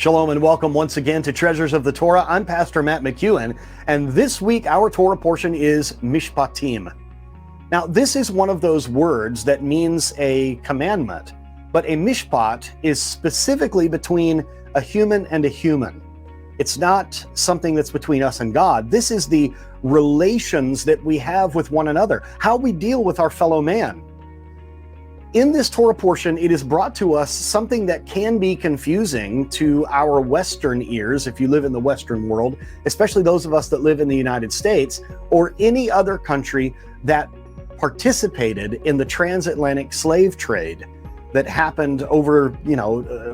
Shalom and welcome once again to Treasures of the Torah. I'm Pastor Matt McEwen, and this week our Torah portion is Mischpatim. Now, this is one of those words that means a commandment, but a mishpat is specifically between a human and a human. It's not something that's between us and God. This is the relations that we have with one another, how we deal with our fellow man. In this Torah portion, it is brought to us something that can be confusing to our Western ears if you live in the Western world, especially those of us that live in the United States or any other country that participated in the transatlantic slave trade that happened over,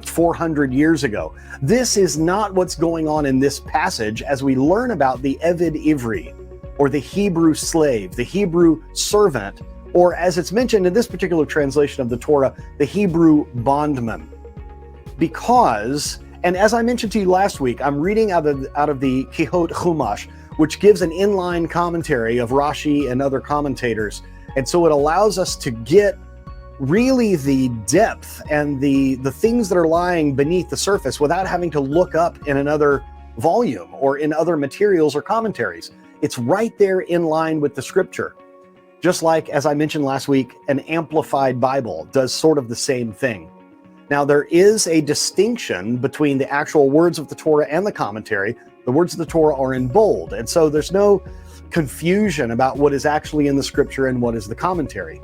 400 years ago. This is not what's going on in this passage as we learn about the Eved Ivri, or the Hebrew slave, the Hebrew servant, or as it's mentioned in this particular translation of the Torah, the Hebrew bondman. Because, and as I mentioned to you last week, I'm reading out of the Kihot Chumash, which gives an inline commentary of Rashi and other commentators. And so it allows us to get really the depth and the things that are lying beneath the surface without having to look up in another volume or in other materials or commentaries. It's right there in line with the scripture. Just like, as I mentioned last week, an amplified Bible does sort of the same thing. Now, there is a distinction between the actual words of the Torah and the commentary. The words of the Torah are in bold, and so there's no confusion about what is actually in the scripture and what is the commentary.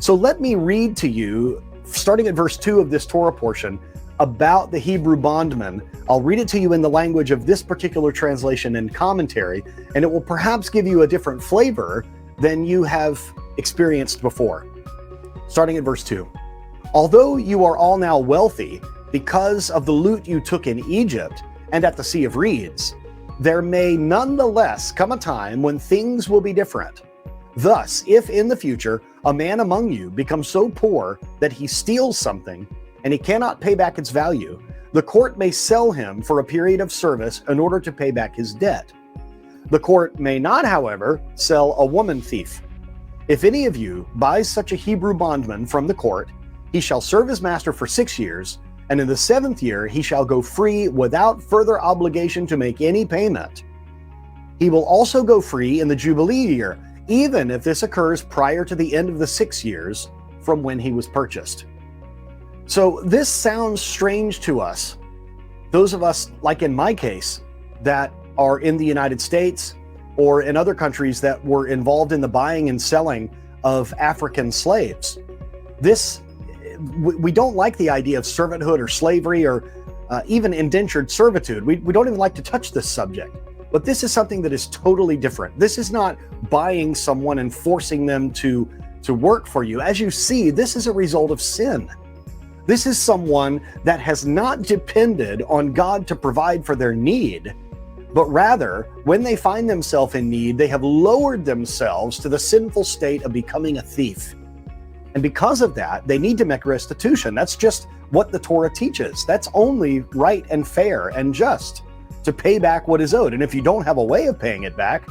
So let me read to you, starting at verse 2 of this Torah portion, about the Hebrew bondman. I'll read it to you in the language of this particular translation and commentary, and it will perhaps give you a different flavor than you have experienced before. Starting at verse 2. Although you are all now wealthy because of the loot you took in Egypt and at the Sea of Reeds, there may nonetheless come a time when things will be different. Thus, if in the future a man among you becomes so poor that he steals something and he cannot pay back its value, the court may sell him for a period of service in order to pay back his debt. The court may not, however, sell a woman thief. If any of you buys such a Hebrew bondman from the court, he shall serve his master for 6 years, and in the 7th year he shall go free without further obligation to make any payment. He will also go free in the Jubilee year, even if this occurs prior to the end of the 6 years from when he was purchased. So this sounds strange to us. Those of us, like in my case, that are in the United States or in other countries that were involved in the buying and selling of African slaves. We don't like the idea of servanthood or slavery or even indentured servitude. We don't even like to touch this subject. But this is something that is totally different. This is not buying someone and forcing them to work for you. As you see, this is a result of sin. This is someone that has not depended on God to provide for their need, but rather, when they find themselves in need, they have lowered themselves to the sinful state of becoming a thief. And because of that, they need to make restitution. That's just what the Torah teaches. That's only right and fair and just to pay back what is owed. And if you don't have a way of paying it back,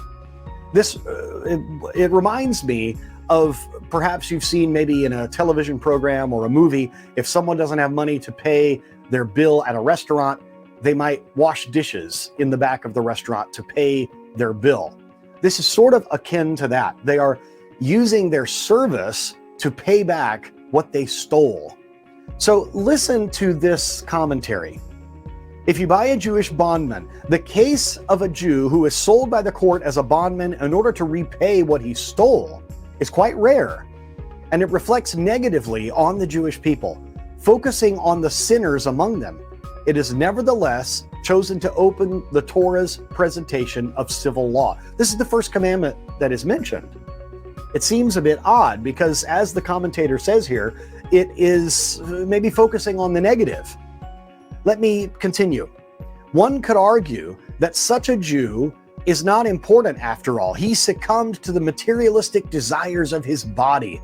it reminds me of perhaps you've seen maybe in a television program or a movie, if someone doesn't have money to pay their bill at a restaurant, they might wash dishes in the back of the restaurant to pay their bill. This is sort of akin to that. They are using their service to pay back what they stole. So listen to this commentary. If you buy a Jewish bondman, the case of a Jew who is sold by the court as a bondman in order to repay what he stole is quite rare, and it reflects negatively on the Jewish people, focusing on the sinners among them. It is nevertheless chosen to open the Torah's presentation of civil law. This is the first commandment that is mentioned. It seems a bit odd because, as the commentator says here, it is maybe focusing on the negative. Let me continue. One could argue that such a Jew is not important after all. He succumbed to the materialistic desires of his body,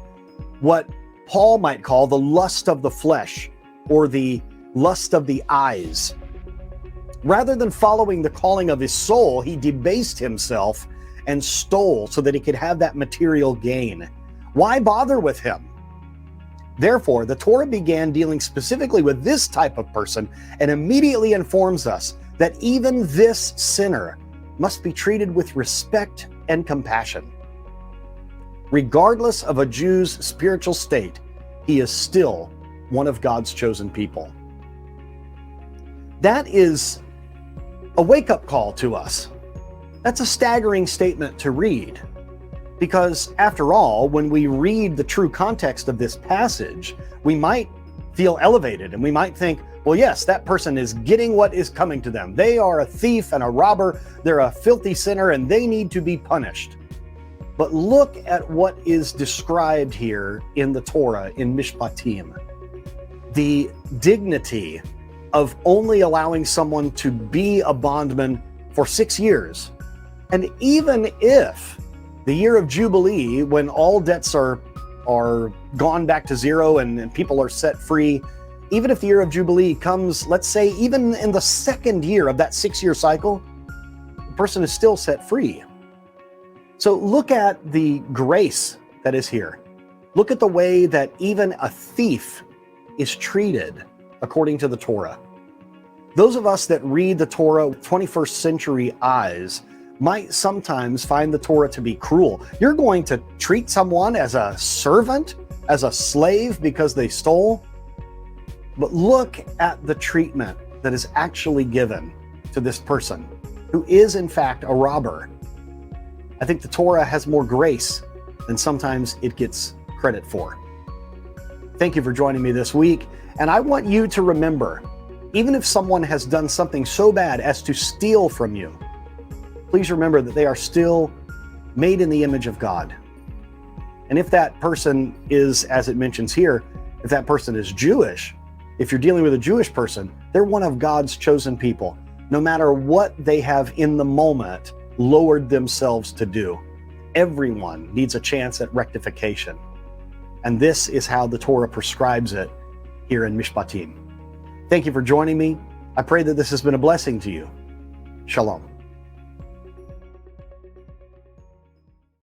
what Paul might call the lust of the flesh or the lust of the eyes. Rather than following the calling of his soul, he debased himself and stole so that he could have that material gain. Why bother with him? Therefore, the Torah began dealing specifically with this type of person and immediately informs us that even this sinner must be treated with respect and compassion. Regardless of a Jew's spiritual state, he is still one of God's chosen people. That is a wake-up call to us. That's a staggering statement to read, because after all, when we read the true context of this passage, we might feel elevated and we might think, well, yes, that person is getting what is coming to them. They are a thief and a robber. They're a filthy sinner and they need to be punished. But look at what is described here in the Torah, in Mischpatim. The dignity of only allowing someone to be a bondman for 6 years. And even if the year of Jubilee, when all debts are gone back to zero and people are set free, even if the year of Jubilee comes, let's say, even in the second year of that 6-year cycle, the person is still set free. So look at the grace that is here. Look at the way that even a thief is treated according to the Torah. Those of us that read the Torah with 21st century eyes might sometimes find the Torah to be cruel. You're going to treat someone as a servant, as a slave because they stole? But look at the treatment that is actually given to this person who is in fact a robber. I think the Torah has more grace than sometimes it gets credit for. Thank you for joining me this week. And I want you to remember, even if someone has done something so bad as to steal from you, please remember that they are still made in the image of God. And if that person is, as it mentions here, if that person is Jewish, if you're dealing with a Jewish person, they're one of God's chosen people, no matter what they have in the moment lowered themselves to do. Everyone needs a chance at rectification. And this is how the Torah prescribes it here in Mischpatim. Thank you for joining me. I pray that this has been a blessing to you. Shalom.